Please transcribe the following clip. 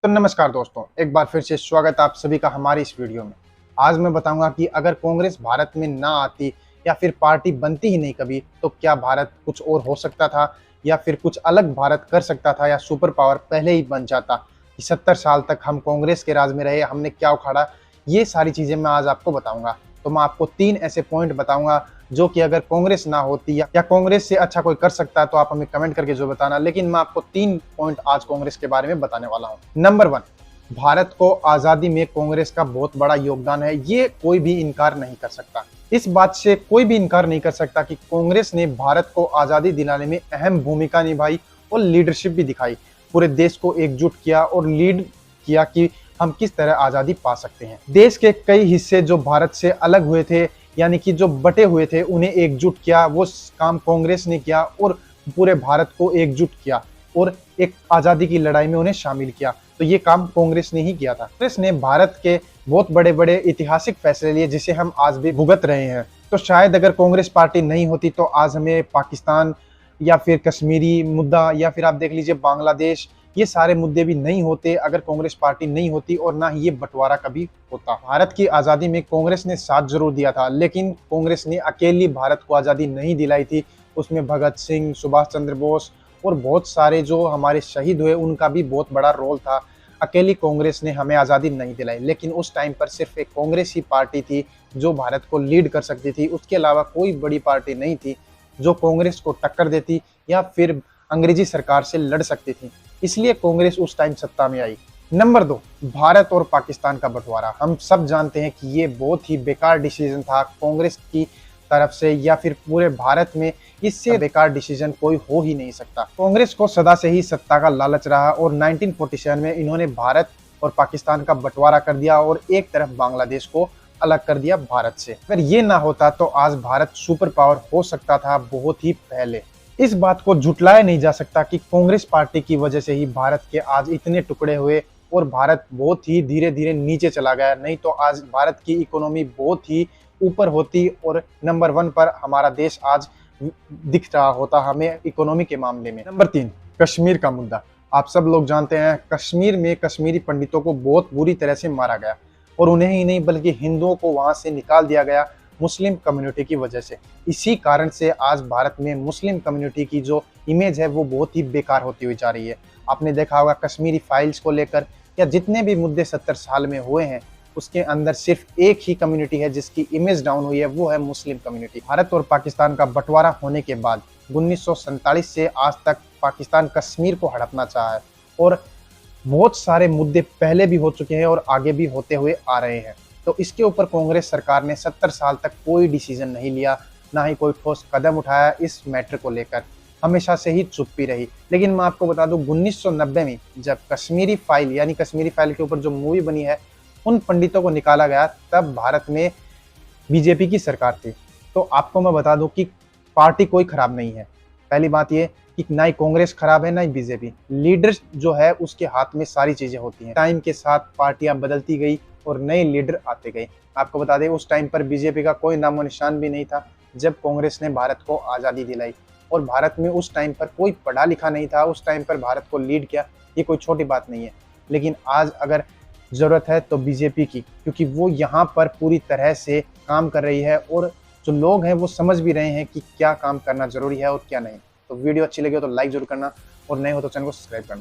तो नमस्कार दोस्तों, एक बार फिर से स्वागत आप सभी का हमारी इस वीडियो में। आज मैं बताऊंगा कि अगर कांग्रेस भारत में ना आती या फिर पार्टी बनती ही नहीं कभी, तो क्या भारत कुछ और हो सकता था या फिर कुछ अलग भारत कर सकता था या सुपर पावर पहले ही बन जाता। कि 70 साल तक हम कांग्रेस के राज में रहे, हमने क्या उखाड़ा, ये सारी चीजें मैं आज आपको बताऊंगा। तो मैं आपको 3 ऐसे पॉइंट बताऊंगा जो कि अगर कांग्रेस ना होती या कांग्रेस से अच्छा कोई कर सकता है तो आप हमें कमेंट करके जो बताना। लेकिन मैं आपको 3 पॉइंट आज कांग्रेस के बारे में बताने वाला हूं। नंबर 1, भारत को आजादी में कांग्रेस का बहुत बड़ा योगदान है, ये कोई भी इनकार नहीं कर सकता। इस बात से कोई भी इनकार नहीं कर सकता कि कांग्रेस ने भारत को आजादी दिलाने में अहम भूमिका निभाई और लीडरशिप भी दिखाई। पूरे देश को एकजुट किया और लीड किया कि हम किस तरह आजादी पा सकते हैं। देश के कई हिस्से जो भारत से अलग हुए थे, यानी कि जो बटे हुए थे, उन्हें एकजुट किया। वो काम कांग्रेस ने किया और पूरे भारत को एकजुट किया और एक आजादी की लड़ाई में उन्हें शामिल किया। तो ये काम कांग्रेस ने ही किया था। कांग्रेस ने भारत के बहुत बड़े बड़े ऐतिहासिक फैसले लिए जिसे हम आज भी भुगत रहे हैं। तो शायद अगर कांग्रेस पार्टी नहीं होती तो आज हमें पाकिस्तान या फिर कश्मीरी मुद्दा या फिर आप देख लीजिए बांग्लादेश, ये सारे मुद्दे भी नहीं होते अगर कांग्रेस पार्टी नहीं होती, और ना ही ये बंटवारा कभी होता। भारत की आज़ादी में कांग्रेस ने साथ जरूर दिया था, लेकिन कांग्रेस ने अकेली भारत को आज़ादी नहीं दिलाई थी। उसमें भगत सिंह, सुभाष चंद्र बोस और बहुत सारे जो हमारे शहीद हुए, उनका भी बहुत बड़ा रोल था। अकेली कांग्रेस ने हमें आज़ादी नहीं दिलाई, लेकिन उस टाइम पर सिर्फ एक कांग्रेस ही पार्टी थी जो भारत को लीड कर सकती थी। उसके अलावा कोई बड़ी पार्टी नहीं थी जो कांग्रेस को टक्कर देती या फिर अंग्रेजी सरकार से लड़ सकती थी। इसलिए कांग्रेस उस टाइम सत्ता में आई। नंबर 2, भारत और पाकिस्तान का बंटवारा। हम सब जानते हैं कि ये बहुत ही बेकार डिसीजन था कांग्रेस की तरफ से या फिर पूरे भारत में। इससे बेकार डिसीजन कोई हो ही नहीं सकता। कांग्रेस को सदा से ही सत्ता का लालच रहा और 1947 में इन्होंने भारत और पाकिस्तान का बंटवारा कर दिया और एक तरफ बांग्लादेश को अलग कर दिया भारत से। अगर ये ना होता तो आज भारत सुपर पावर हो सकता था बहुत ही पहले। इस बात को झुटलाया नहीं जा सकता कि कांग्रेस पार्टी की वजह से ही भारत के आज इतने टुकड़े हुए और भारत बहुत ही धीरे धीरे नीचे चला गया। नहीं तो आज भारत की इकोनॉमी बहुत ही ऊपर होती और नंबर 1 पर हमारा देश आज दिख रहा होता हमें इकोनॉमी के मामले में। नंबर 3, कश्मीर का मुद्दा। आप सब लोग जानते हैं कश्मीर में कश्मीरी पंडितों को बहुत बुरी तरह से मारा गया और उन्हें ही नहीं बल्कि हिंदुओं को वहां से निकाल दिया गया मुस्लिम कम्युनिटी की वजह से। इसी कारण से आज भारत में मुस्लिम कम्युनिटी की जो इमेज है वो बहुत ही बेकार होती हुई जा रही है। आपने देखा होगा कश्मीरी फाइल्स को लेकर या जितने भी मुद्दे 70 साल में हुए हैं, उसके अंदर सिर्फ एक ही कम्युनिटी है जिसकी इमेज डाउन हुई है, वो है मुस्लिम कम्युनिटी। भारत और पाकिस्तान का बंटवारा होने के बाद 1947 से आज तक पाकिस्तान कश्मीर को हड़पना चाहा है और बहुत सारे मुद्दे पहले भी हो चुके हैं और आगे भी होते हुए आ रहे हैं। तो इसके ऊपर कांग्रेस सरकार ने 70 साल तक कोई डिसीजन नहीं लिया, ना ही कोई ठोस कदम उठाया इस मैटर को लेकर। हमेशा से ही चुप्पी रही। लेकिन मैं आपको बता दूं 1990 में जब कश्मीरी फाइल यानी कश्मीरी फाइल के ऊपर जो मूवी बनी है, उन पंडितों को निकाला गया, तब भारत में बीजेपी की सरकार थी। तो आपको मैं बता दूं कि पार्टी कोई खराब नहीं है। पहली बात ये कि ना ही कांग्रेस खराब है ना ही बीजेपी। लीडर जो है उसके हाथ में सारी चीजें होती हैं। टाइम के साथ पार्टियां बदलती गई और नए लीडर आते गए। आपको बता दें उस टाइम पर बीजेपी का कोई नामो निशान भी नहीं था जब कांग्रेस ने भारत को आज़ादी दिलाई। और भारत में उस टाइम पर कोई पढ़ा लिखा नहीं था, उस टाइम पर भारत को लीड किया, ये कोई छोटी बात नहीं है। लेकिन आज अगर ज़रूरत है तो बीजेपी की, क्योंकि वो यहाँ पर पूरी तरह से काम कर रही है और जो लोग हैं वो समझ भी रहे हैं कि क्या काम करना जरूरी है और क्या नहीं। तो वीडियो अच्छी लगी हो तो लाइक जरूर करना और नए हो तो चैनल को सब्सक्राइब करना।